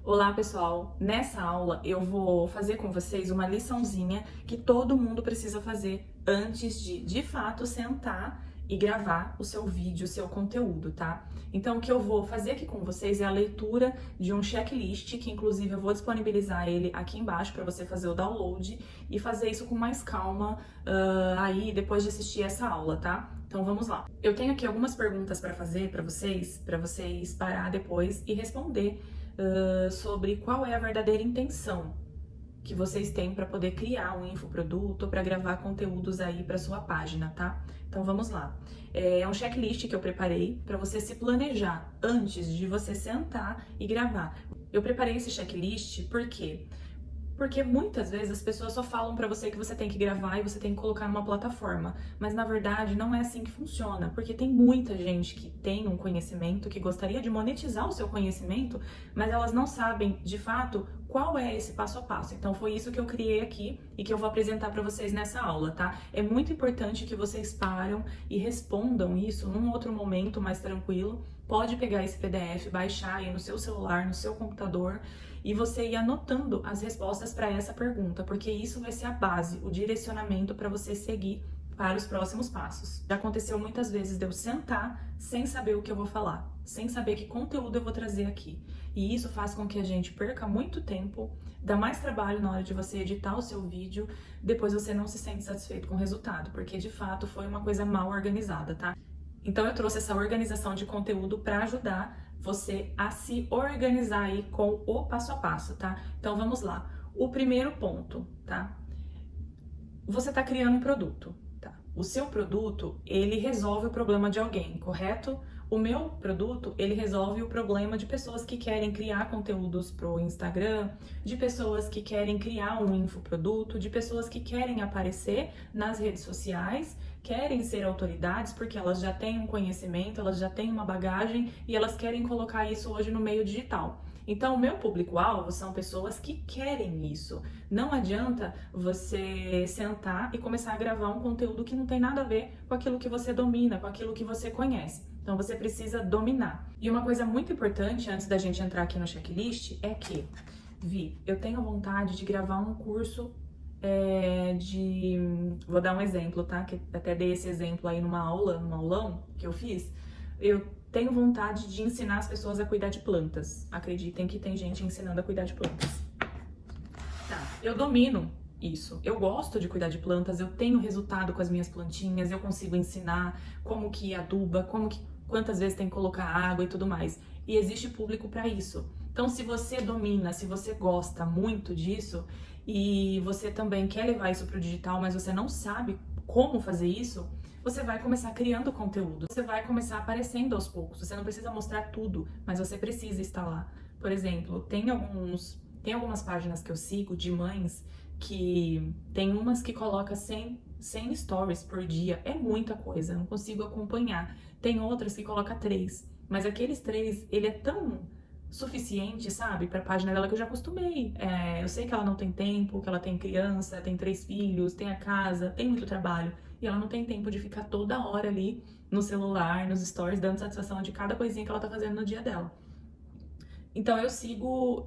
Olá pessoal, nessa aula eu vou fazer com vocês uma liçãozinha que todo mundo precisa fazer antes de fato sentar e gravar o seu vídeo, o seu conteúdo, tá? Então o que eu vou fazer aqui com vocês é a leitura de um checklist, que inclusive eu vou disponibilizar ele aqui embaixo para você fazer o download e fazer isso com mais calma aí depois de assistir essa aula, tá? Então vamos lá. Eu tenho aqui algumas perguntas para fazer para vocês parar depois e responder sobre qual é a verdadeira intenção que vocês têm para poder criar um infoproduto ou para gravar conteúdos aí para sua página, tá? Então vamos lá. É um checklist que eu preparei para você se planejar antes de você sentar e gravar. Eu preparei esse checklist porque muitas vezes as pessoas só falam pra você que você tem que gravar e você tem que colocar numa plataforma, mas na verdade não é assim que funciona, porque tem muita gente que tem um conhecimento, que gostaria de monetizar o seu conhecimento, mas elas não sabem de fato qual é esse passo a passo. Então foi isso que eu criei aqui e que eu vou apresentar pra vocês nessa aula, tá? É muito importante que vocês param e respondam isso num outro momento mais tranquilo. Pode pegar esse PDF, baixar aí no seu celular, no seu computador, e você ir anotando as respostas para essa pergunta, porque isso vai ser a base, o direcionamento para você seguir para os próximos passos. Já aconteceu muitas vezes de eu sentar sem saber o que eu vou falar, sem saber que conteúdo eu vou trazer aqui. E isso faz com que a gente perca muito tempo, dá mais trabalho na hora de você editar o seu vídeo, depois você não se sente satisfeito com o resultado, porque de fato foi uma coisa mal organizada, tá? Então eu trouxe essa organização de conteúdo para ajudar você a se organizar aí com o passo a passo, tá? Então vamos lá. O primeiro ponto, tá? Você tá criando um produto, tá? O seu produto, ele resolve o problema de alguém, correto? O meu produto, ele resolve o problema de pessoas que querem criar conteúdos pro Instagram, de pessoas que querem criar um infoproduto, de pessoas que querem aparecer nas redes sociais, querem ser autoridades porque elas já têm um conhecimento, elas já têm uma bagagem e elas querem colocar isso hoje no meio digital. Então, o meu público-alvo são pessoas que querem isso. Não adianta você sentar e começar a gravar um conteúdo que não tem nada a ver com aquilo que você domina, com aquilo que você conhece. Então, você precisa dominar. E uma coisa muito importante, antes da gente entrar aqui no checklist, é que, eu tenho vontade de gravar um curso Vou dar um exemplo, tá? Que até dei esse exemplo aí num aulão que eu fiz. Eu tenho vontade de ensinar as pessoas a cuidar de plantas. Acreditem que tem gente ensinando a cuidar de plantas. Tá, eu domino isso. Eu gosto de cuidar de plantas, eu tenho resultado com as minhas plantinhas, eu consigo ensinar como que aduba, quantas vezes tem que colocar água e tudo mais. E existe público para isso. Então, se você domina, se você gosta muito disso e você também quer levar isso para o digital, mas você não sabe como fazer isso, você vai começar criando conteúdo. Você vai começar aparecendo aos poucos. Você não precisa mostrar tudo, mas você precisa estar lá. Por exemplo, tem algumas páginas que eu sigo de mães que tem umas que coloca 100 stories por dia. É muita coisa, não consigo acompanhar. Tem outras que coloca 3, mas aqueles 3, ele é tão suficiente, sabe, pra página dela que eu já acostumei. Eu sei que ela não tem tempo, que ela tem criança, tem 3 filhos, tem a casa, tem muito trabalho, e ela não tem tempo de ficar toda hora ali no celular, nos stories, dando satisfação de cada coisinha que ela tá fazendo no dia dela. Então eu sigo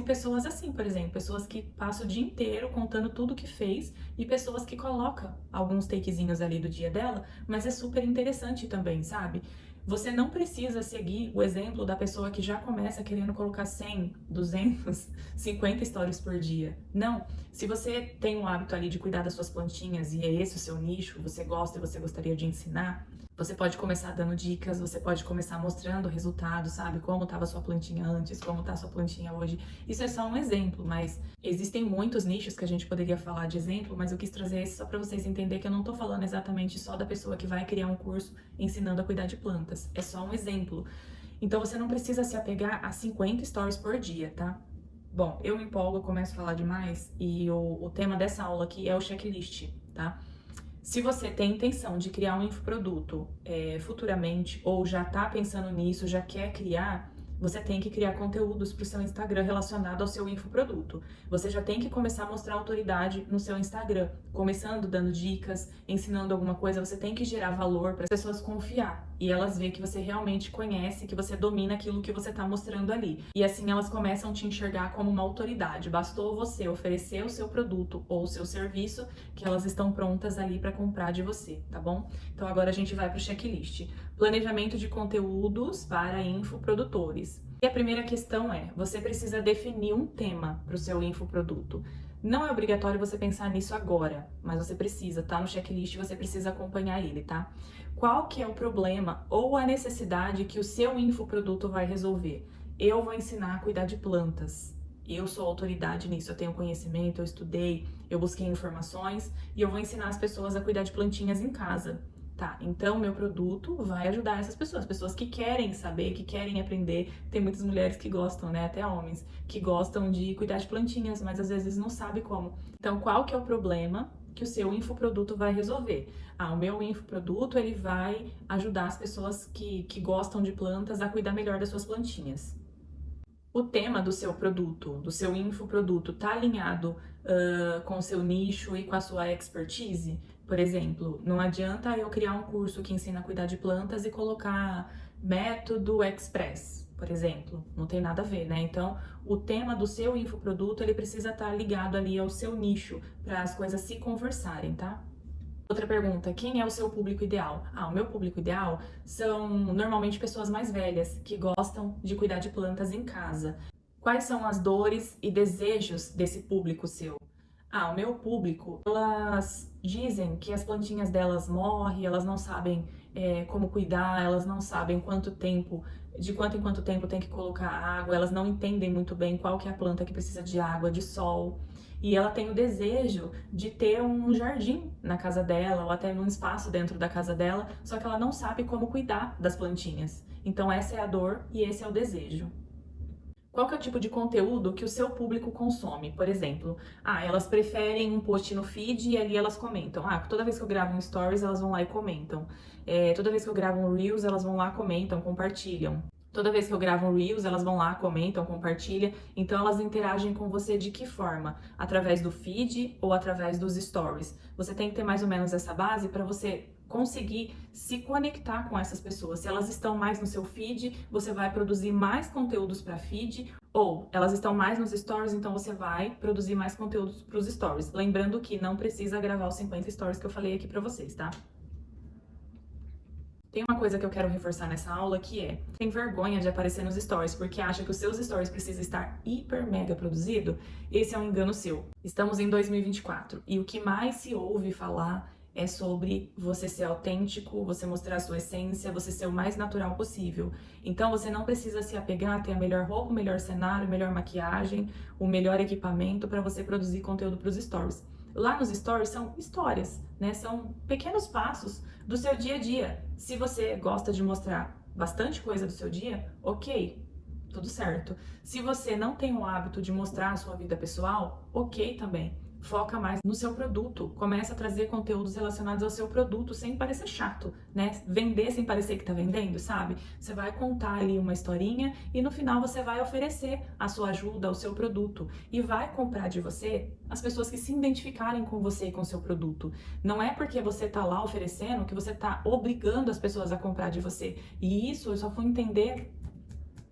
pessoas assim, por exemplo, pessoas que passam o dia inteiro contando tudo que fez e pessoas que colocam alguns takezinhos ali do dia dela, mas é super interessante também, sabe? Você não precisa seguir o exemplo da pessoa que já começa querendo colocar 100, 200, 50 stories por dia. Não. Se você tem o hábito ali de cuidar das suas plantinhas e é esse o seu nicho, você gosta e você gostaria de ensinar, você pode começar dando dicas, você pode começar mostrando o resultado, sabe? Como estava a sua plantinha antes, como está a sua plantinha hoje. Isso é só um exemplo, mas existem muitos nichos que a gente poderia falar de exemplo, mas eu quis trazer esse só para vocês entenderem que eu não estou falando exatamente só da pessoa que vai criar um curso ensinando a cuidar de plantas. É só um exemplo. Então você não precisa se apegar a 50 stories por dia, tá? Bom, eu me empolgo, eu começo a falar demais e o tema dessa aula aqui é o checklist, tá? Se você tem intenção de criar um infoproduto futuramente, ou já tá pensando nisso, já quer criar, você tem que criar conteúdos para o seu Instagram relacionado ao seu infoproduto. Você já tem que começar a mostrar autoridade no seu Instagram, começando dando dicas, ensinando alguma coisa, você tem que gerar valor para as pessoas confiar e elas veem que você realmente conhece, que você domina aquilo que você está mostrando ali. E assim elas começam a te enxergar como uma autoridade. Bastou você oferecer o seu produto ou o seu serviço que elas estão prontas ali para comprar de você, tá bom? Então agora a gente vai para o checklist. Planejamento de conteúdos para infoprodutores. E a primeira questão é, você precisa definir um tema para o seu infoproduto. Não é obrigatório você pensar nisso agora, mas você precisa, tá no checklist, você precisa acompanhar ele, tá? Qual que é o problema ou a necessidade que o seu infoproduto vai resolver? Eu vou ensinar a cuidar de plantas. Eu sou autoridade nisso, eu tenho conhecimento, eu estudei, eu busquei informações e eu vou ensinar as pessoas a cuidar de plantinhas em casa. Tá, então meu produto vai ajudar essas pessoas que querem saber, que querem aprender. Tem muitas mulheres que gostam, né, até homens, que gostam de cuidar de plantinhas, mas às vezes não sabe como. Então, qual que é o problema que o seu infoproduto vai resolver? O meu infoproduto, ele vai ajudar as pessoas que gostam de plantas a cuidar melhor das suas plantinhas. O tema do seu produto, do seu infoproduto, tá alinhado com o seu nicho e com a sua expertise? Por exemplo, não adianta eu criar um curso que ensina a cuidar de plantas e colocar método express, por exemplo. Não tem nada a ver, né? Então, o tema do seu infoproduto, ele precisa estar ligado ali ao seu nicho, para as coisas se conversarem, tá? Outra pergunta, quem é o seu público ideal? O meu público ideal são normalmente pessoas mais velhas, que gostam de cuidar de plantas em casa. Quais são as dores e desejos desse público seu? O meu público, elas dizem que as plantinhas delas morrem, elas não sabem como cuidar, elas não sabem de quanto em quanto tempo tem que colocar água, elas não entendem muito bem qual que é a planta que precisa de água, de sol. E ela tem o desejo de ter um jardim na casa dela, ou até num espaço dentro da casa dela, só que ela não sabe como cuidar das plantinhas. Então essa é a dor e esse é o desejo. Qual que é o tipo de conteúdo que o seu público consome? Por exemplo, elas preferem um post no feed e ali elas comentam. Toda vez que eu gravo um stories, elas vão lá e comentam. Toda vez que eu gravo um reels, elas vão lá, comentam, compartilham. Toda vez que eu gravo um reels, elas vão lá, comentam, compartilham. Então elas interagem com você de que forma? Através do feed ou através dos stories? Você tem que ter mais ou menos essa base para você conseguir se conectar com essas pessoas. Se elas estão mais no seu feed, você vai produzir mais conteúdos para feed, ou elas estão mais nos stories, então você vai produzir mais conteúdos para os stories. Lembrando que não precisa gravar os 50 stories que eu falei aqui para vocês, tá? Tem uma coisa que eu quero reforçar nessa aula que tem vergonha de aparecer nos stories porque acha que os seus stories precisam estar hiper mega produzido. Esse é um engano seu. Estamos em 2024 e o que mais se ouve falar é sobre você ser autêntico, você mostrar a sua essência, você ser o mais natural possível. Então você não precisa se apegar a ter a melhor roupa, o melhor cenário, a melhor maquiagem, o melhor equipamento para você produzir conteúdo para os stories. Lá nos stories são histórias, né? São pequenos passos do seu dia a dia. Se você gosta de mostrar bastante coisa do seu dia, ok, tudo certo. Se você não tem o hábito de mostrar a sua vida pessoal, ok também. Foca mais no seu produto, começa a trazer conteúdos relacionados ao seu produto sem parecer chato, né? Vender sem parecer que tá vendendo, sabe? Você vai contar ali uma historinha e no final você vai oferecer a sua ajuda, o seu produto e vai comprar de você as pessoas que se identificarem com você e com o seu produto. Não é porque você tá lá oferecendo que você tá obrigando as pessoas a comprar de você. E isso eu só fui entender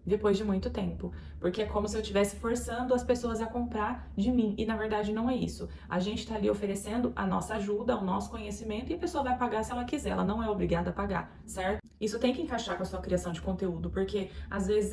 depois de muito tempo, porque é como se eu estivesse forçando as pessoas a comprar de mim, e na verdade não é isso. A gente tá ali oferecendo a nossa ajuda, o nosso conhecimento, e a pessoa vai pagar se ela quiser, ela não é obrigada a pagar, certo? Isso tem que encaixar com a sua criação de conteúdo, porque às vezes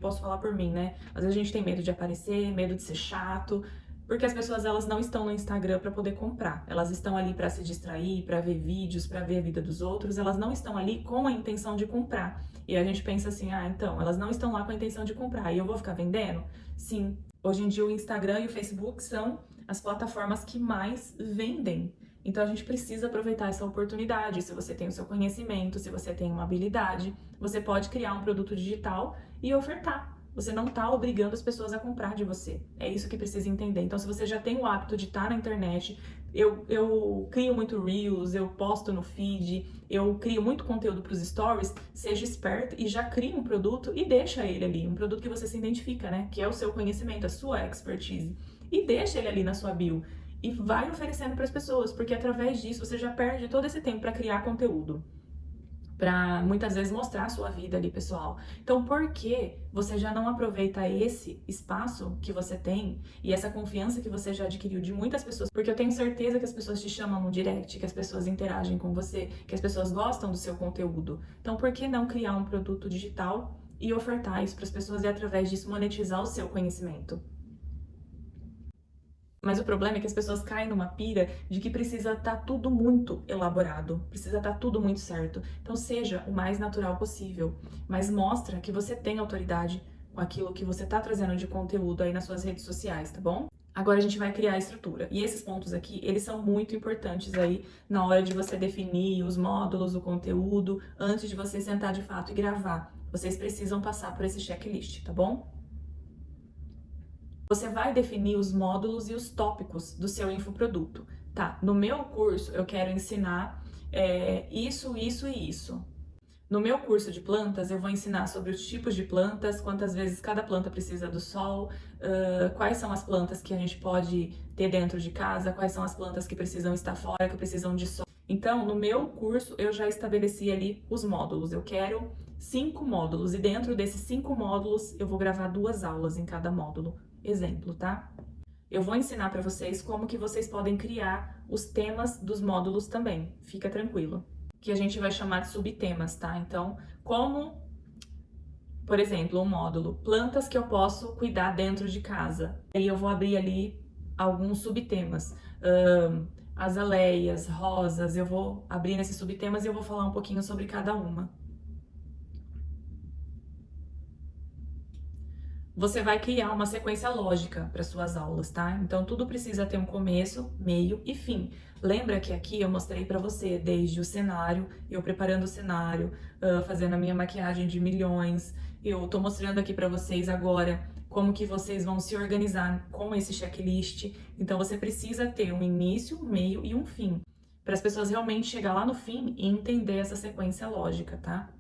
posso falar por mim, né? Às vezes a gente tem medo de aparecer, medo de ser chato, porque as pessoas elas não estão no Instagram para poder comprar. Elas estão ali para se distrair, para ver vídeos, para ver a vida dos outros. Elas não estão ali com a intenção de comprar. E a gente pensa assim, então, elas não estão lá com a intenção de comprar. E eu vou ficar vendendo? Sim. Hoje em dia o Instagram e o Facebook são as plataformas que mais vendem. Então a gente precisa aproveitar essa oportunidade. Se você tem o seu conhecimento, se você tem uma habilidade, você pode criar um produto digital e ofertar. Você não está obrigando as pessoas a comprar de você. É isso que precisa entender. Então, se você já tem o hábito de estar na internet, eu crio muito Reels, eu posto no feed, eu crio muito conteúdo para os stories, seja esperto e já cria um produto e deixa ele ali. Um produto que você se identifica, né? Que é o seu conhecimento, a sua expertise. E deixa ele ali na sua bio. E vai oferecendo para as pessoas, porque através disso você já perde todo esse tempo para criar conteúdo. para muitas vezes mostrar a sua vida ali, pessoal. Então, por que você já não aproveita esse espaço que você tem e essa confiança que você já adquiriu de muitas pessoas? Porque eu tenho certeza que as pessoas te chamam no direct, que as pessoas interagem com você, que as pessoas gostam do seu conteúdo. Então, por que não criar um produto digital e ofertar isso para as pessoas e através disso monetizar o seu conhecimento? Mas o problema é que as pessoas caem numa pira de que precisa estar tudo muito elaborado, precisa estar tudo muito certo. Então seja o mais natural possível, mas mostra que você tem autoridade com aquilo que você está trazendo de conteúdo aí nas suas redes sociais, tá bom? Agora a gente vai criar a estrutura. E esses pontos aqui, eles são muito importantes aí na hora de você definir os módulos, o conteúdo, antes de você sentar de fato e gravar. Vocês precisam passar por esse checklist, tá bom? Você vai definir os módulos e os tópicos do seu infoproduto. Tá, no meu curso eu quero ensinar isso, isso e isso. No meu curso de plantas eu vou ensinar sobre os tipos de plantas, quantas vezes cada planta precisa do sol, quais são as plantas que a gente pode ter dentro de casa, quais são as plantas que precisam estar fora, que precisam de sol. Então, no meu curso eu já estabeleci ali os módulos. Eu quero 5 módulos e dentro desses 5 módulos eu vou gravar 2 aulas em cada módulo. Exemplo, tá? Eu vou ensinar para vocês como que vocês podem criar os temas dos módulos também. Fica tranquilo. Que a gente vai chamar de subtemas, tá? Então, como, por exemplo, um módulo, plantas que eu posso cuidar dentro de casa. Aí eu vou abrir ali alguns subtemas. Azaleias, rosas, eu vou abrir nesses subtemas e eu vou falar um pouquinho sobre cada uma. Você vai criar uma sequência lógica para suas aulas, tá? Então tudo precisa ter um começo, meio e fim. Lembra que aqui eu mostrei para você desde o cenário, eu preparando o cenário, fazendo a minha maquiagem de milhões. Eu tô mostrando aqui para vocês agora como que vocês vão se organizar com esse checklist. Então você precisa ter um início, um meio e um fim, para as pessoas realmente chegar lá no fim e entender essa sequência lógica, tá?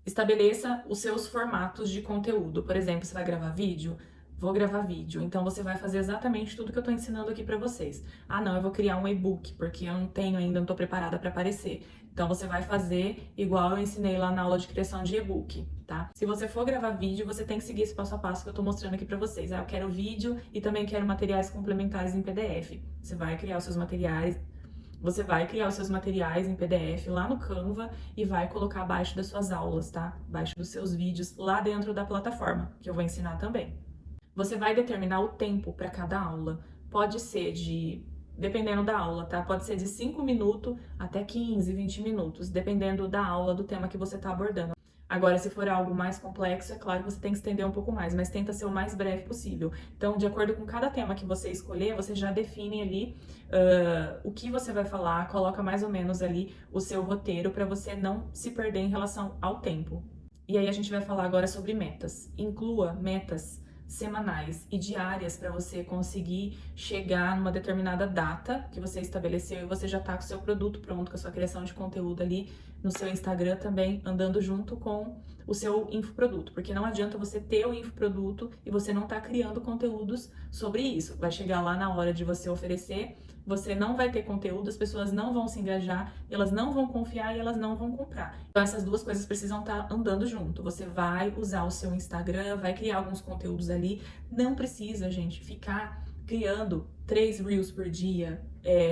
Estabeleça os seus formatos de conteúdo. Por exemplo, você vai gravar vídeo? Vou gravar vídeo. Então você vai fazer exatamente tudo que eu tô ensinando aqui pra vocês. Ah, não, eu vou criar um e-book, porque eu não tenho ainda, não tô preparada pra aparecer. Então você vai fazer igual eu ensinei lá na aula de criação de e-book, tá? Se você for gravar vídeo, você tem que seguir esse passo a passo que eu tô mostrando aqui pra vocês. Ah, eu quero vídeo e também quero materiais complementares em PDF. Você vai criar os seus materiais. Você vai criar os seus materiais em PDF lá no Canva e vai colocar abaixo das suas aulas, tá? Abaixo dos seus vídeos lá dentro da plataforma, que eu vou ensinar também. Você vai determinar o tempo para cada aula. Pode ser dependendo da aula, tá? Pode ser de 5 minutos até 15, 20 minutos, dependendo da aula, do tema que você está abordando. Agora, se for algo mais complexo, é claro que você tem que estender um pouco mais, mas tenta ser o mais breve possível. Então, de acordo com cada tema que você escolher, você já define ali o que você vai falar, coloca mais ou menos ali o seu roteiro para você não se perder em relação ao tempo. E aí a gente vai falar agora sobre metas. Inclua metas semanais e diárias para você conseguir chegar numa determinada data que você estabeleceu e você já tá com o seu produto pronto, com a sua criação de conteúdo ali no seu Instagram também, andando junto com o seu infoproduto, porque não adianta você ter o infoproduto e você não tá criando conteúdos sobre isso. Vai chegar lá na hora de você oferecer, você não vai ter conteúdo, as pessoas não vão se engajar, elas não vão confiar e elas não vão comprar. Então essas duas coisas precisam estar andando junto. Você vai usar o seu Instagram, vai criar alguns conteúdos ali. Não precisa, gente, ficar criando 3 Reels por dia,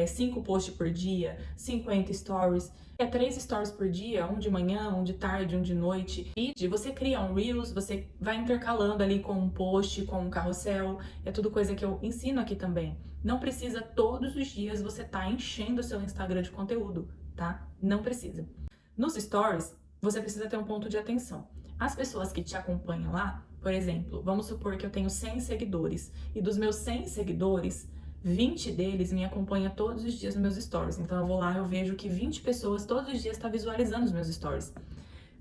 5 posts por dia, 50 Stories. 3 Stories por dia, um de manhã, um de tarde, um de noite. E você cria um Reels, você vai intercalando ali com um post, com um carrossel. É tudo coisa que eu ensino aqui também. Não precisa todos os dias você tá enchendo o seu Instagram de conteúdo, tá? Não precisa. Nos Stories, você precisa ter um ponto de atenção. As pessoas que te acompanham lá, por exemplo, vamos supor que eu tenho 100 seguidores. E dos meus 100 seguidores, 20 deles me acompanham todos os dias nos meus stories. Então eu vou lá, eu vejo que 20 pessoas todos os dias estão visualizando os meus stories.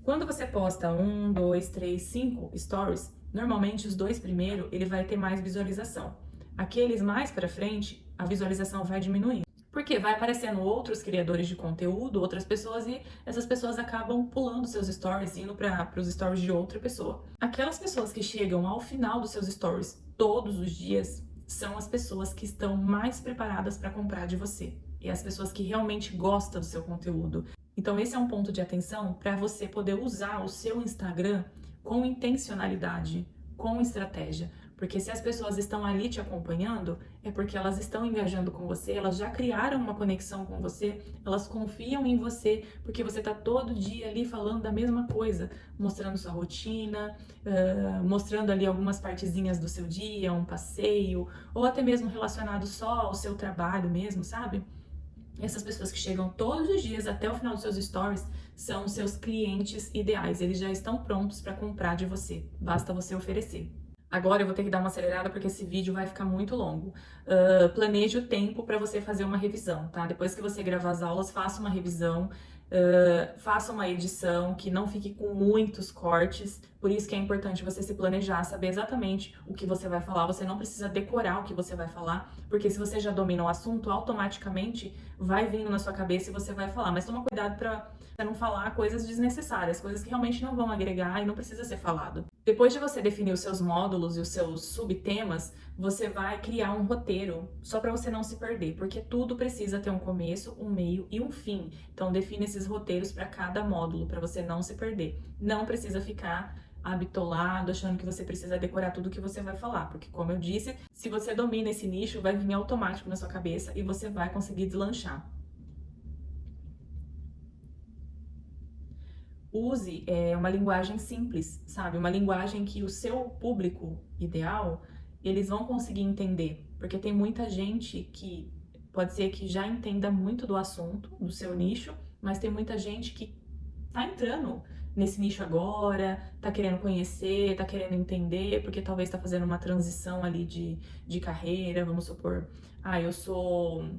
Quando você posta 1, 2, 3, 5 stories, normalmente os 2 primeiros ele vai ter mais visualização. Aqueles mais pra frente, a visualização vai diminuindo. Porque vai aparecendo outros criadores de conteúdo, outras pessoas, e essas pessoas acabam pulando seus stories, indo para os stories de outra pessoa. Aquelas pessoas que chegam ao final dos seus stories todos os dias são as pessoas que estão mais preparadas para comprar de você. E as pessoas que realmente gostam do seu conteúdo. Então, esse é um ponto de atenção para você poder usar o seu Instagram com intencionalidade, com estratégia. Porque se as pessoas estão ali te acompanhando, é porque elas estão engajando com você, elas já criaram uma conexão com você, elas confiam em você, porque você está todo dia ali falando da mesma coisa, mostrando sua rotina, mostrando ali algumas partezinhas do seu dia, um passeio, ou até mesmo relacionado só ao seu trabalho mesmo, sabe? Essas pessoas que chegam todos os dias até o final dos seus stories são os seus clientes ideais. Eles já estão prontos para comprar de você. Basta você oferecer. Agora eu vou ter que dar uma acelerada porque esse vídeo vai ficar muito longo. Planeje o tempo para você fazer uma revisão, tá? Depois que você gravar as aulas, faça uma revisão. Faça uma edição que não fique com muitos cortes, por isso que é importante você se planejar, saber exatamente o que você vai falar, você não precisa decorar o que você vai falar, porque se você já domina o assunto, automaticamente vai vindo na sua cabeça e você vai falar, mas toma cuidado para não falar coisas desnecessárias, coisas que realmente não vão agregar e não precisa ser falado. Depois de você definir os seus módulos e os seus subtemas, você vai criar um roteiro, só para você não se perder, porque tudo precisa ter um começo, um meio e um fim. Então define esses roteiros para cada módulo, para você não se perder. Não precisa ficar habitolado, achando que você precisa decorar tudo que você vai falar, porque como eu disse, se você domina esse nicho, vai vir automático na sua cabeça e você vai conseguir deslanchar. Use uma linguagem simples, sabe? Uma linguagem que o seu público ideal, eles vão conseguir entender, porque tem muita gente que pode ser que já entenda muito do assunto, do seu nicho, mas tem muita gente que tá entrando nesse nicho agora, tá querendo conhecer, tá querendo entender, porque talvez tá fazendo uma transição ali de carreira, vamos supor, eu sou...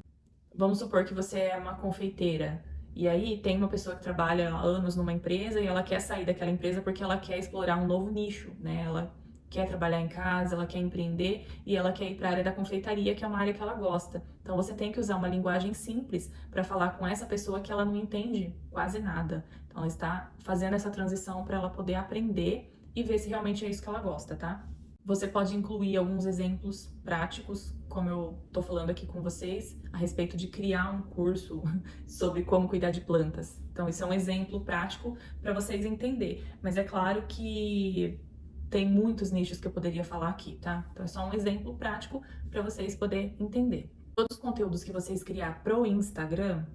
Vamos supor que você é uma confeiteira, e aí tem uma pessoa que trabalha há anos numa empresa e ela quer sair daquela empresa porque ela quer explorar um novo nicho, né? Ela quer trabalhar em casa, ela quer empreender e ela quer ir para a área da confeitaria, que é uma área que ela gosta. Então você tem que usar uma linguagem simples para falar com essa pessoa que ela não entende quase nada. Então ela está fazendo essa transição para ela poder aprender e ver se realmente é isso que ela gosta, tá? Você pode incluir alguns exemplos práticos, como eu tô falando aqui com vocês, a respeito de criar um curso sobre como cuidar de plantas. Então, isso é um exemplo prático para vocês entenderem. Mas é claro que tem muitos nichos que eu poderia falar aqui, tá? Então, é só um exemplo prático para vocês poderem entender. Todos os conteúdos que vocês criar pro Instagram,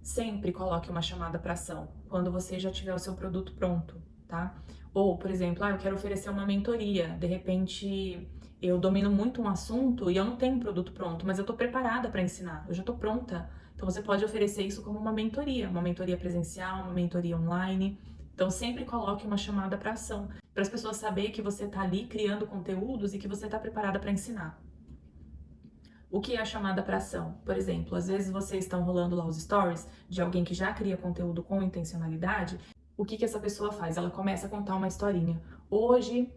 sempre coloque uma chamada para ação, quando você já tiver o seu produto pronto, tá? Ou, por exemplo, eu quero oferecer uma mentoria, de repente eu domino muito um assunto e eu não tenho um produto pronto, mas eu tô preparada para ensinar, eu já tô pronta. Então você pode oferecer isso como uma mentoria presencial, uma mentoria online. Então sempre coloque uma chamada para ação, para as pessoas saberem que você tá ali criando conteúdos e que você tá preparada para ensinar. O que é a chamada para ação? Por exemplo, às vezes vocês estão rolando lá os stories de alguém que já cria conteúdo com intencionalidade. O que essa pessoa faz? Ela começa a contar uma historinha. Hoje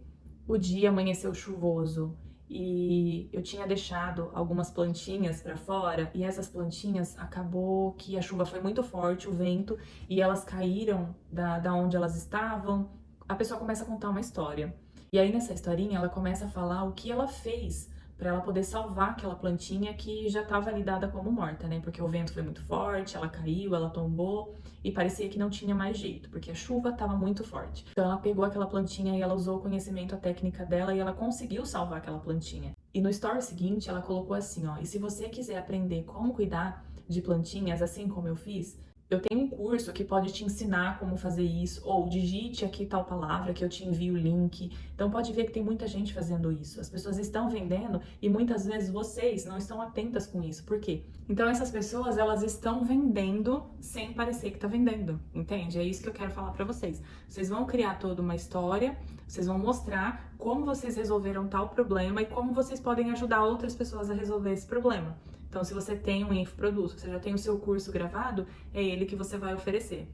o dia amanheceu chuvoso e eu tinha deixado algumas plantinhas para fora e essas plantinhas acabou que a chuva foi muito forte, o vento, e elas caíram da onde elas estavam. A pessoa começa a contar uma história. E aí nessa historinha ela começa a falar o que ela fez para ela poder salvar aquela plantinha que já estava ali dada como morta, né? Porque o vento foi muito forte, ela caiu, ela tombou e parecia que não tinha mais jeito, porque a chuva estava muito forte. Então ela pegou aquela plantinha e ela usou o conhecimento, a técnica dela e ela conseguiu salvar aquela plantinha. E no story seguinte ela colocou assim, ó: "E se você quiser aprender como cuidar de plantinhas assim como eu fiz, eu tenho um curso que pode te ensinar como fazer isso, ou digite aqui tal palavra que eu te envio o link." Então pode ver que tem muita gente fazendo isso. As pessoas estão vendendo e muitas vezes vocês não estão atentas com isso. Por quê? Então essas pessoas, elas estão vendendo sem parecer que tá vendendo, entende? É isso que eu quero falar para vocês. Vocês vão criar toda uma história, vocês vão mostrar como vocês resolveram tal problema e como vocês podem ajudar outras pessoas a resolver esse problema. Então, se você tem um infoproduto, você já tem o seu curso gravado, é ele que você vai oferecer.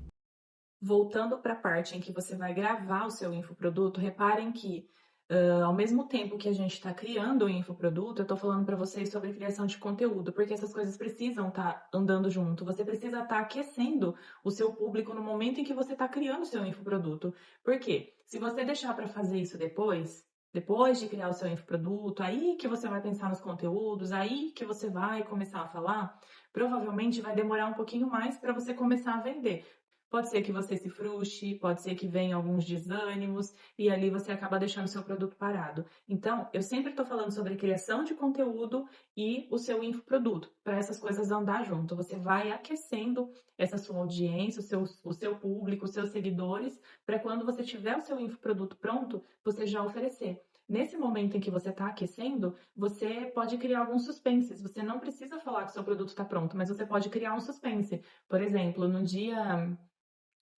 Voltando para a parte em que você vai gravar o seu infoproduto, reparem que, ao mesmo tempo que a gente está criando o infoproduto, eu estou falando para vocês sobre criação de conteúdo, porque essas coisas precisam estar andando junto. Você precisa estar aquecendo o seu público no momento em que você está criando o seu infoproduto. Por quê? Se você deixar para fazer isso depois de criar o seu infoproduto, aí que você vai pensar nos conteúdos, aí que você vai começar a falar, provavelmente vai demorar um pouquinho mais para você começar a vender. pode ser que você se frustre, pode ser que venha alguns desânimos e ali você acaba deixando seu produto parado. Então, eu sempre estou falando sobre criação de conteúdo e o seu infoproduto, para essas coisas andar junto. Você vai aquecendo essa sua audiência, o seu público, os seus seguidores, para quando você tiver o seu infoproduto pronto, você já oferecer. Nesse momento em que você está aquecendo, você pode criar alguns suspenses. Você não precisa falar que o seu produto está pronto, mas você pode criar um suspense. Por exemplo, no dia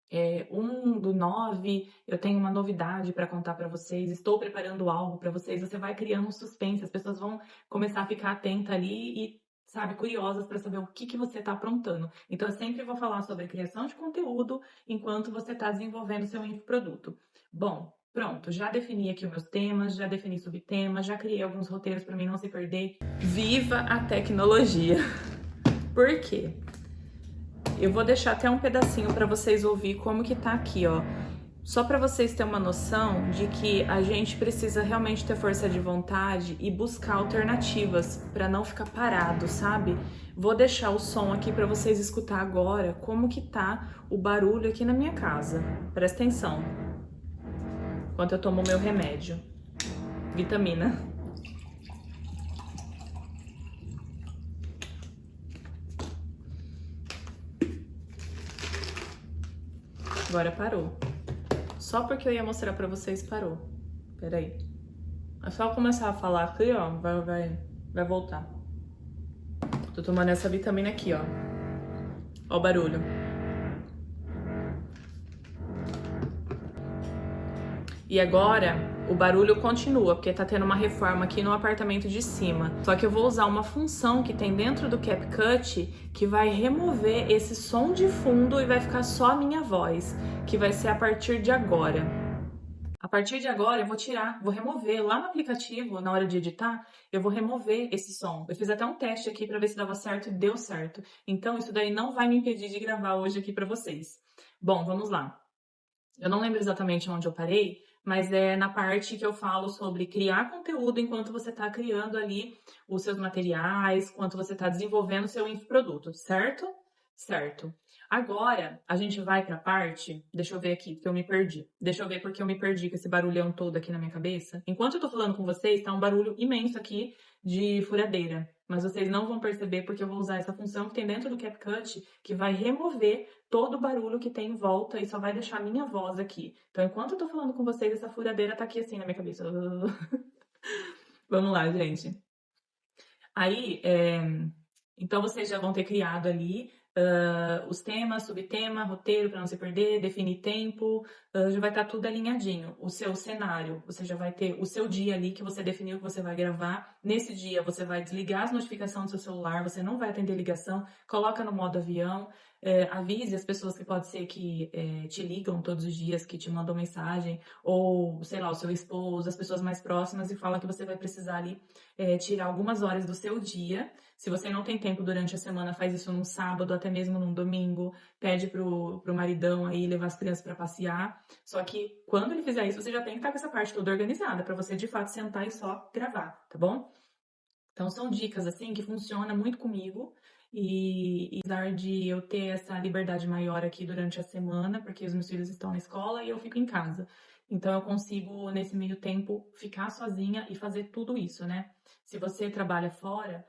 1/9, eu tenho uma novidade para contar para vocês, estou preparando algo para vocês. Você vai criando um suspense, as pessoas vão começar a ficar atentas ali e, sabe, curiosas para saber o que que você está aprontando. Então, eu sempre vou falar sobre criação de conteúdo enquanto você está desenvolvendo seu infoproduto. Bom, pronto, já defini aqui os meus temas, já defini subtemas, já criei alguns roteiros para mim não se perder. Viva a tecnologia! Por quê? Eu vou deixar até um pedacinho para vocês ouvir como que tá aqui, ó. Só para vocês terem uma noção de que a gente precisa realmente ter força de vontade e buscar alternativas para não ficar parado, sabe? Vou deixar o som aqui para vocês escutar agora como que tá o barulho aqui na minha casa. Presta atenção. Enquanto eu tomo meu remédio. Vitamina. Agora parou. Só porque eu ia mostrar pra vocês, parou. Peraí. É só começar a falar aqui, ó, vai voltar. Tô tomando essa vitamina aqui, ó. Ó o barulho. E agora, o barulho continua, porque tá tendo uma reforma aqui no apartamento de cima. Só que eu vou usar uma função que tem dentro do CapCut que vai remover esse som de fundo e vai ficar só a minha voz, que vai ser a partir de agora. A partir de agora eu vou remover lá no aplicativo, na hora de editar, eu vou remover esse som. Eu fiz até um teste aqui para ver se dava certo e deu certo. Então isso daí não vai me impedir de gravar hoje aqui para vocês. Bom, vamos lá. Eu não lembro exatamente onde eu parei, mas é na parte que eu falo sobre criar conteúdo enquanto você está criando ali os seus materiais, enquanto você está desenvolvendo o seu infoproduto, certo? Certo. Agora, a gente vai para a parte, deixa eu ver aqui, porque eu me perdi. Deixa eu ver porque eu me perdi com esse barulhão todo aqui na minha cabeça. Enquanto eu tô falando com vocês, tá um barulho imenso aqui de furadeira. Mas vocês não vão perceber porque eu vou usar essa função que tem dentro do CapCut, que vai remover todo o barulho que tem em volta e só vai deixar a minha voz aqui. Então, enquanto eu tô falando com vocês, essa furadeira tá aqui assim na minha cabeça. Vamos lá, gente. Aí, então vocês já vão ter criado ali os temas, subtema, roteiro para não se perder, definir tempo, já vai estar tudo alinhadinho. O seu cenário, você já vai ter o seu dia ali que você definiu que você vai gravar. Nesse dia você vai desligar as notificações do seu celular, você não vai atender ligação, coloca no modo avião, avise as pessoas que pode ser que te ligam todos os dias, que te mandam mensagem, ou sei lá, o seu esposo, as pessoas mais próximas e fala que você vai precisar ali tirar algumas horas do seu dia. Se você não tem tempo durante a semana, faz isso num sábado, até mesmo num domingo, pede pro maridão aí levar as crianças para passear. Só que quando ele fizer isso, você já tem que estar com essa parte toda organizada, para você de fato sentar e só gravar, tá bom? Então são dicas assim que funcionam muito comigo. E apesar de eu ter essa liberdade maior aqui durante a semana, porque os meus filhos estão na escola e eu fico em casa. Então eu consigo, nesse meio tempo, ficar sozinha e fazer tudo isso, né? Se você trabalha fora,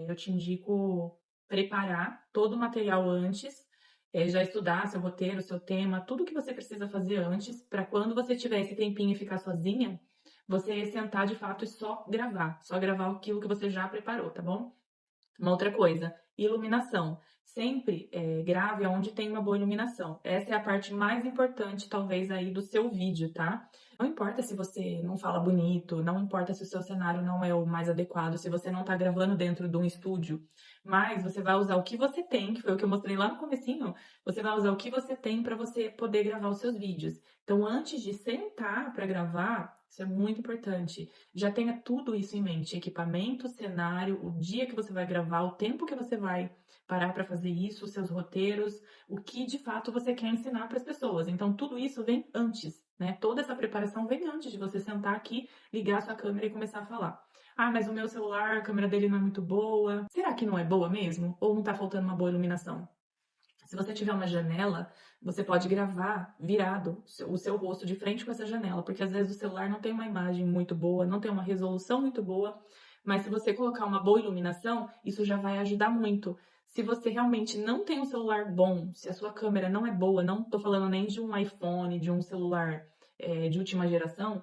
eu te indico preparar todo o material antes, já estudar seu roteiro, seu tema, tudo que você precisa fazer antes, para quando você tiver esse tempinho e ficar sozinha, você sentar de fato e só gravar aquilo que você já preparou, tá bom? Uma outra coisa, iluminação. Sempre grave onde tem uma boa iluminação. Essa é a parte mais importante, talvez, aí do seu vídeo, tá? Não importa se você não fala bonito, não importa se o seu cenário não é o mais adequado, se você não tá gravando dentro de um estúdio, mas você vai usar o que você tem, que foi o que eu mostrei lá no comecinho, você vai usar o que você tem para você poder gravar os seus vídeos. Então, antes de sentar para gravar, isso é muito importante. Já tenha tudo isso em mente: equipamento, cenário, o dia que você vai gravar, o tempo que você vai parar para fazer isso, os seus roteiros, o que de fato você quer ensinar para as pessoas. Então, tudo isso vem antes, né? Toda essa preparação vem antes de você sentar aqui, ligar a sua câmera e começar a falar. Ah, mas o meu celular, a câmera dele não é muito boa. Será que não é boa mesmo? Ou não tá faltando uma boa iluminação? Se você tiver uma janela, você pode gravar virado o seu rosto de frente com essa janela, porque às vezes o celular não tem uma imagem muito boa, não tem uma resolução muito boa, mas se você colocar uma boa iluminação, isso já vai ajudar muito. Se você realmente não tem um celular bom, se a sua câmera não é boa, não estou falando nem de um iPhone, de um celular de última geração,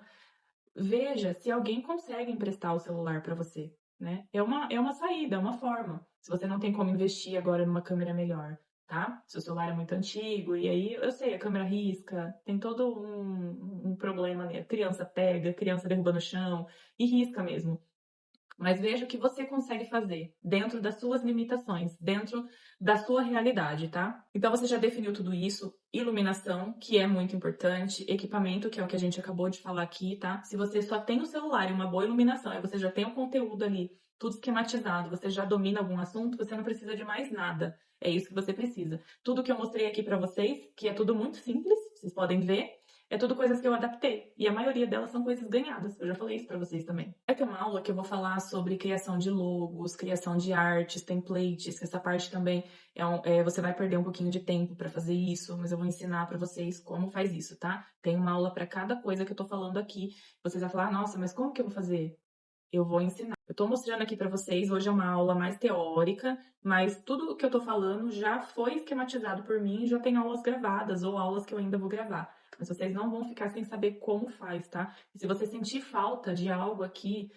veja se alguém consegue emprestar o celular para você, né? É uma saída, é uma forma. Se você não tem como investir agora numa câmera melhor, tá? Se o celular é muito antigo, e aí eu sei, a câmera risca, tem todo um problema, né? Criança pega, criança derruba no chão, e risca mesmo. Mas veja o que você consegue fazer dentro das suas limitações, dentro da sua realidade, tá? Então você já definiu tudo isso, iluminação, que é muito importante, equipamento, que é o que a gente acabou de falar aqui, tá? Se você só tem o celular e uma boa iluminação, aí você já tem o conteúdo ali, tudo esquematizado, você já domina algum assunto, você não precisa de mais nada. É isso que você precisa. Tudo que eu mostrei aqui pra vocês, que é tudo muito simples, vocês podem ver, é tudo coisas que eu adaptei. E a maioria delas são coisas ganhadas. Eu já falei isso pra vocês também. Vai ter uma aula que eu vou falar sobre criação de logos, criação de artes, templates, que essa parte também você vai perder um pouquinho de tempo pra fazer isso, mas eu vou ensinar pra vocês como faz isso, tá? Tem uma aula pra cada coisa que eu tô falando aqui. Vocês vão falar, nossa, mas como que eu vou fazer? Eu vou ensinar. Eu tô mostrando aqui pra vocês, hoje é uma aula mais teórica, mas tudo o que eu tô falando já foi esquematizado por mim, já tem aulas gravadas ou aulas que eu ainda vou gravar. Mas vocês não vão ficar sem saber como faz, tá? E se você sentir falta de algo aqui,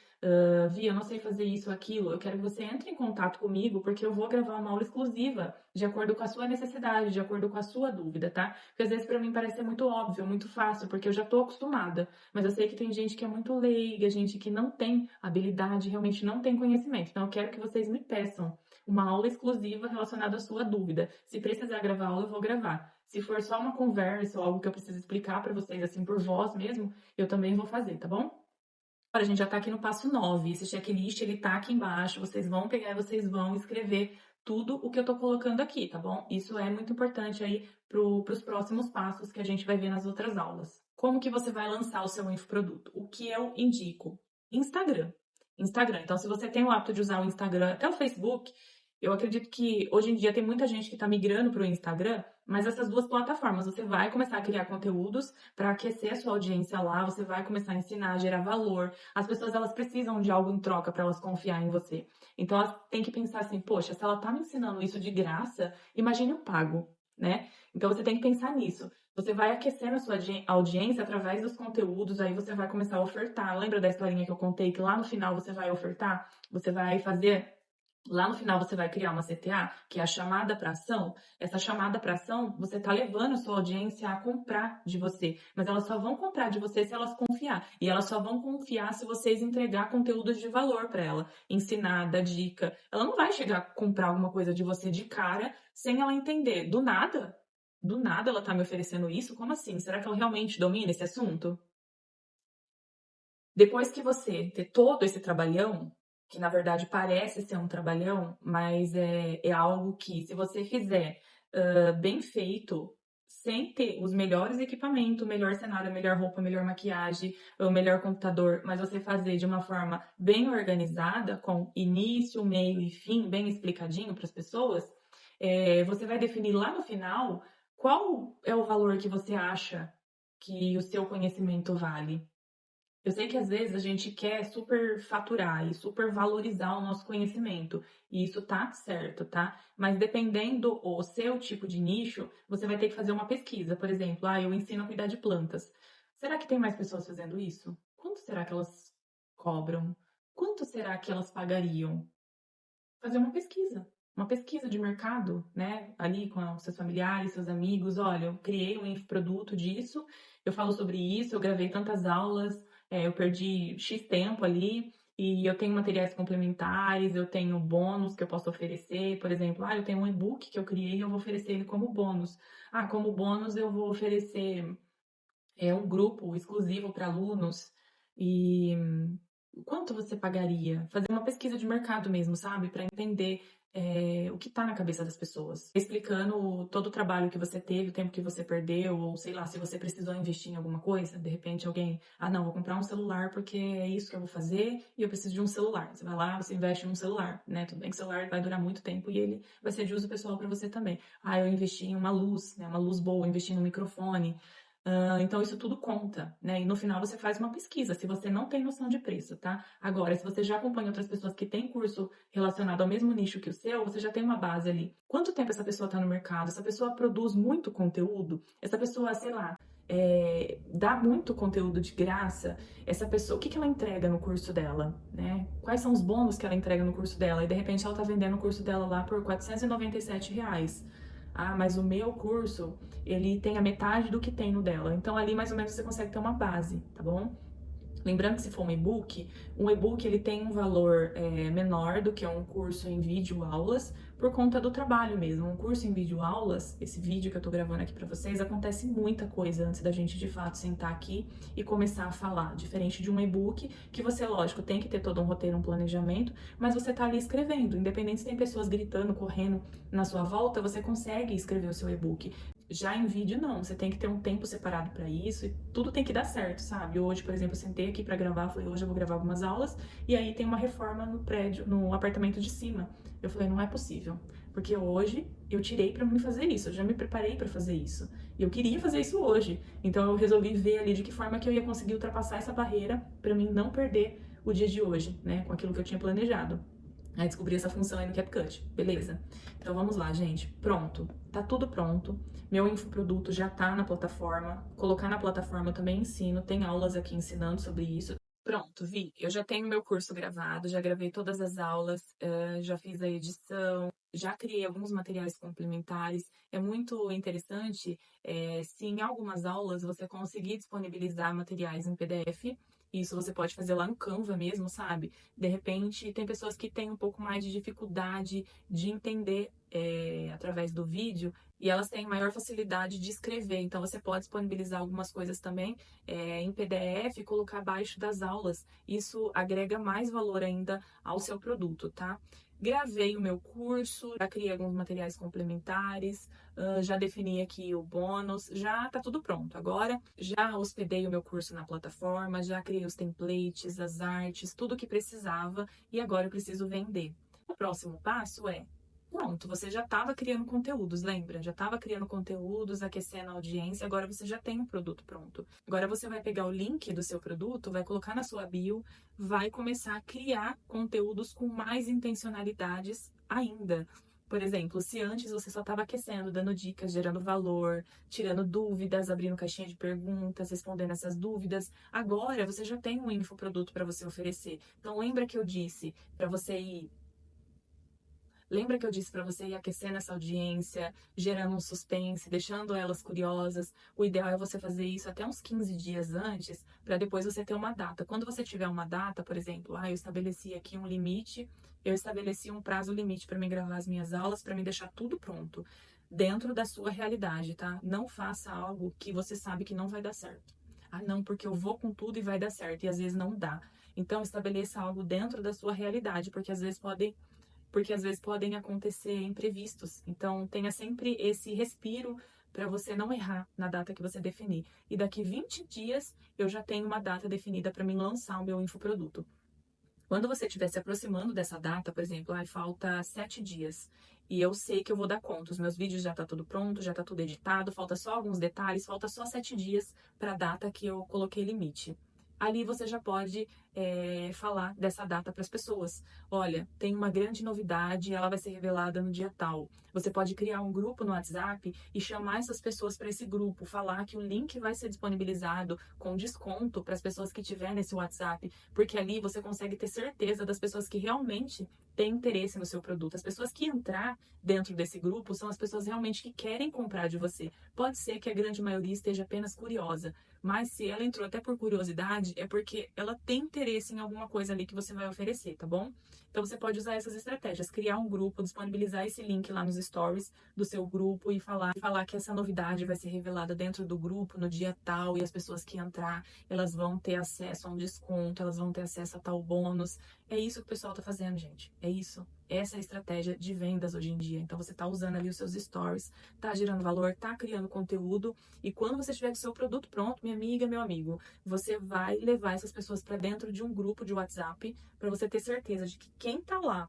Vi, eu não sei fazer isso ou aquilo, eu quero que você entre em contato comigo, porque eu vou gravar uma aula exclusiva, de acordo com a sua necessidade, de acordo com a sua dúvida, tá? Porque às vezes pra mim parece ser muito óbvio, muito fácil, porque eu já tô acostumada. Mas eu sei que tem gente que é muito leiga, gente que não tem habilidade, realmente não tem conhecimento. Então eu quero que vocês me peçam uma aula exclusiva relacionada à sua dúvida. Se precisar gravar aula, eu vou gravar. Se for só uma conversa ou algo que eu preciso explicar para vocês, assim, por voz mesmo, eu também vou fazer, tá bom? Agora, a gente já tá aqui no passo 9. Esse checklist, ele tá aqui embaixo. Vocês vão pegar e vocês vão escrever tudo o que eu tô colocando aqui, tá bom? Isso é muito importante aí pros próximos passos que a gente vai ver nas outras aulas. Como que você vai lançar o seu infoproduto? O que eu indico? Instagram. Instagram. Então, se você tem o hábito de usar o Instagram, até o Facebook, eu acredito que hoje em dia tem muita gente que está migrando para o Instagram, mas essas duas plataformas, você vai começar a criar conteúdos para aquecer a sua audiência lá, você vai começar a ensinar, a gerar valor. As pessoas, elas precisam de algo em troca para elas confiar em você. Então, elas têm que pensar assim, poxa, se ela está me ensinando isso de graça, imagine o pago, né? Então, você tem que pensar nisso. Você vai aquecendo a sua audiência através dos conteúdos, aí você vai começar a ofertar. Lembra da historinha que eu contei que lá no final você vai ofertar? Você vai fazer. Lá no final você vai criar uma CTA, que é a chamada para ação. Essa chamada para ação, você está levando a sua audiência a comprar de você, mas elas só vão comprar de você se elas confiar. E elas só vão confiar se vocês entregar conteúdos de valor para ela, ensinar, dar dica. Ela não vai chegar a comprar alguma coisa de você de cara sem ela entender. Do nada ela está me oferecendo isso? Como assim? Será que ela realmente domina esse assunto? Depois que você ter todo esse trabalhão, que na verdade parece ser um trabalhão, mas é algo que, se você fizer bem feito, sem ter os melhores equipamentos, o melhor cenário, a melhor roupa, a melhor maquiagem, o melhor computador, mas você fazer de uma forma bem organizada, com início, meio e fim, bem explicadinho para as pessoas, você vai definir lá no final qual é o valor que você acha que o seu conhecimento vale. Eu sei que às vezes a gente quer super faturar e super valorizar o nosso conhecimento, e isso tá certo, tá? Mas dependendo o seu tipo de nicho, você vai ter que fazer uma pesquisa. Por exemplo, eu ensino a cuidar de plantas. Será que tem mais pessoas fazendo isso? Quanto será que elas cobram? Quanto será que elas pagariam? Fazer uma pesquisa de mercado, né? Ali com os seus familiares, seus amigos. Olha, eu criei um infoproduto disso, eu falo sobre isso, eu gravei tantas aulas, eu perdi X tempo ali, e eu tenho materiais complementares, eu tenho bônus que eu posso oferecer. Por exemplo, eu tenho um e-book que eu criei e eu vou oferecer ele como bônus. Como bônus eu vou oferecer um grupo exclusivo para alunos. E quanto você pagaria? Fazer uma pesquisa de mercado mesmo, sabe? Para entender o que tá na cabeça das pessoas. Explicando todo o trabalho que você teve, o tempo que você perdeu, ou sei lá, se você precisou investir em alguma coisa, de repente alguém, não, vou comprar um celular porque é isso que eu vou fazer e eu preciso de um celular. Você vai lá, você investe em um celular, né? Tudo bem que o celular vai durar muito tempo e ele vai ser de uso pessoal para você também. Eu investi em uma luz, né? Uma luz boa, investi no microfone. Então, isso tudo conta, né? E no final você faz uma pesquisa, se você não tem noção de preço, tá? Agora, se você já acompanha outras pessoas que têm curso relacionado ao mesmo nicho que o seu, você já tem uma base ali. Quanto tempo essa pessoa está no mercado? Essa pessoa produz muito conteúdo? Essa pessoa, sei lá, dá muito conteúdo de graça? Essa pessoa, o que ela entrega no curso dela, né? Quais são os bônus que ela entrega no curso dela? E de repente ela está vendendo o curso dela lá por R$ 497. Mas o meu curso, ele tem a metade do que tem no dela. Então ali mais ou menos você consegue ter uma base, tá bom? Lembrando que se for um e-book ele tem um valor menor do que um curso em vídeo aulas, por conta do trabalho mesmo. Um curso em vídeo aulas, esse vídeo que eu tô gravando aqui pra vocês, acontece muita coisa antes da gente de fato sentar aqui e começar a falar. Diferente de um e-book, que você, lógico, tem que ter todo um roteiro, um planejamento, mas você tá ali escrevendo. Independente se tem pessoas gritando, correndo na sua volta, você consegue escrever o seu e-book. Já em vídeo, não. Você tem que ter um tempo separado para isso e tudo tem que dar certo, sabe? Hoje, por exemplo, eu sentei aqui para gravar, falei, hoje eu vou gravar algumas aulas e aí tem uma reforma no prédio, no apartamento de cima. Eu falei, não é possível, porque hoje eu tirei para mim fazer isso, eu já me preparei para fazer isso. E eu queria fazer isso hoje. Então eu resolvi ver ali de que forma que eu ia conseguir ultrapassar essa barreira para mim não perder o dia de hoje, né, com aquilo que eu tinha planejado. Aí descobri essa função aí no CapCut, beleza? Então vamos lá, gente. Pronto, tá tudo pronto. Meu infoproduto já tá na plataforma. Colocar na plataforma eu também ensino, tem aulas aqui ensinando sobre isso. Pronto, Vi, eu já tenho meu curso gravado, já gravei todas as aulas, já fiz a edição, já criei alguns materiais complementares. É muito interessante se em algumas aulas você conseguir disponibilizar materiais em PDF. Isso você pode fazer lá no Canva mesmo, sabe? De repente, tem pessoas que têm um pouco mais de dificuldade de entender através do vídeo e elas têm maior facilidade de escrever. Então, você pode disponibilizar algumas coisas também em PDF e colocar abaixo das aulas. Isso agrega mais valor ainda ao seu produto, tá? Gravei o meu curso, já criei alguns materiais complementares, já defini aqui o bônus, já tá tudo pronto. Agora já hospedei o meu curso na plataforma, já criei os templates, as artes, tudo que precisava e agora eu preciso vender. O próximo passo pronto, você já estava criando conteúdos, lembra? Já estava criando conteúdos, aquecendo a audiência, agora você já tem um produto pronto. Agora você vai pegar o link do seu produto, vai colocar na sua bio, vai começar a criar conteúdos com mais intencionalidades ainda. Por exemplo, se antes você só estava aquecendo, dando dicas, gerando valor, tirando dúvidas, abrindo caixinha de perguntas, respondendo essas dúvidas, agora você já tem um infoproduto para você oferecer. Então lembra que eu disse para você ir Lembra que eu disse para você ir aquecendo essa audiência, gerando um suspense, deixando elas curiosas? O ideal é você fazer isso até uns 15 dias antes, para depois você ter uma data. Quando você tiver uma data, por exemplo, eu estabeleci aqui um limite, eu estabeleci um prazo limite para me gravar as minhas aulas, para me deixar tudo pronto, dentro da sua realidade, tá? Não faça algo que você sabe que não vai dar certo. Não, porque eu vou com tudo e vai dar certo, e às vezes não dá. Então, estabeleça algo dentro da sua realidade, porque às vezes podem acontecer imprevistos. Então, tenha sempre esse respiro para você não errar na data que você definir. E daqui 20 dias eu já tenho uma data definida para mim lançar o meu infoproduto. Quando você estiver se aproximando dessa data, por exemplo, falta 7 dias e eu sei que eu vou dar conta, os meus vídeos já tá tudo pronto, já tá tudo editado, falta só alguns detalhes, falta só 7 dias para a data que eu coloquei limite. Ali você já pode falar dessa data para as pessoas. Olha, tem uma grande novidade, ela vai ser revelada no dia tal. Você pode criar um grupo no WhatsApp e chamar essas pessoas para esse grupo, falar que o link vai ser disponibilizado com desconto para as pessoas que tiverem nesse WhatsApp, porque ali você consegue ter certeza das pessoas que realmente têm interesse no seu produto. As pessoas que entrar dentro desse grupo são as pessoas realmente que querem comprar de você. Pode ser que a grande maioria esteja apenas curiosa, mas se ela entrou até por curiosidade, é porque ela tem interesse em alguma coisa ali que você vai oferecer, tá bom? Então você pode usar essas estratégias, criar um grupo, disponibilizar esse link lá nos stories do seu grupo e falar que essa novidade vai ser revelada dentro do grupo no dia tal e as pessoas que entrar, elas vão ter acesso a um desconto, elas vão ter acesso a tal bônus. É isso que o pessoal tá fazendo, gente. É isso. Essa é a estratégia de vendas hoje em dia. Então você está usando ali os seus stories, está gerando valor, está criando conteúdo, e quando você tiver com o seu produto pronto, minha amiga, meu amigo, você vai levar essas pessoas para dentro de um grupo de WhatsApp para você ter certeza de que quem está lá,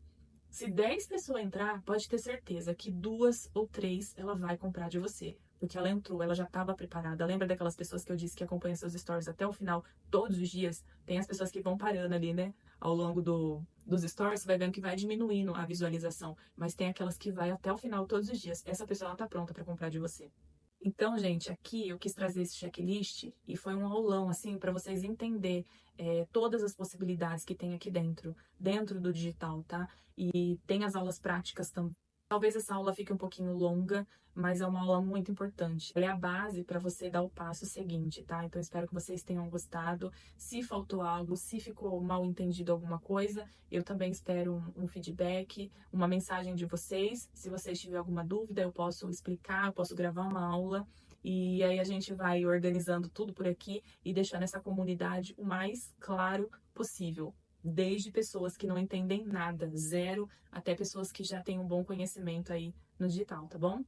se 10 pessoas entrar, pode ter certeza que 2 ou 3 ela vai comprar de você. Porque ela entrou, ela já estava preparada. Lembra daquelas pessoas que eu disse que acompanham seus stories até o final, todos os dias? Tem as pessoas que vão parando ali, né? Ao longo dos stories, você vai vendo que vai diminuindo a visualização. Mas tem aquelas que vai até o final todos os dias. Essa pessoa, ela tá pronta para comprar de você. Então, gente, aqui eu quis trazer esse checklist e foi um aulão, assim, para vocês entenderem todas as possibilidades que tem aqui dentro do digital, tá? E tem as aulas práticas também. Talvez essa aula fique um pouquinho longa, mas é uma aula muito importante. Ela é a base para você dar o passo seguinte, tá? Então, espero que vocês tenham gostado. Se faltou algo, se ficou mal entendido alguma coisa, eu também espero um feedback, uma mensagem de vocês. Se vocês tiverem alguma dúvida, eu posso explicar, eu posso gravar uma aula. E aí a gente vai organizando tudo por aqui e deixando essa comunidade o mais claro possível. Desde pessoas que não entendem nada, zero, até pessoas que já têm um bom conhecimento aí no digital, tá bom?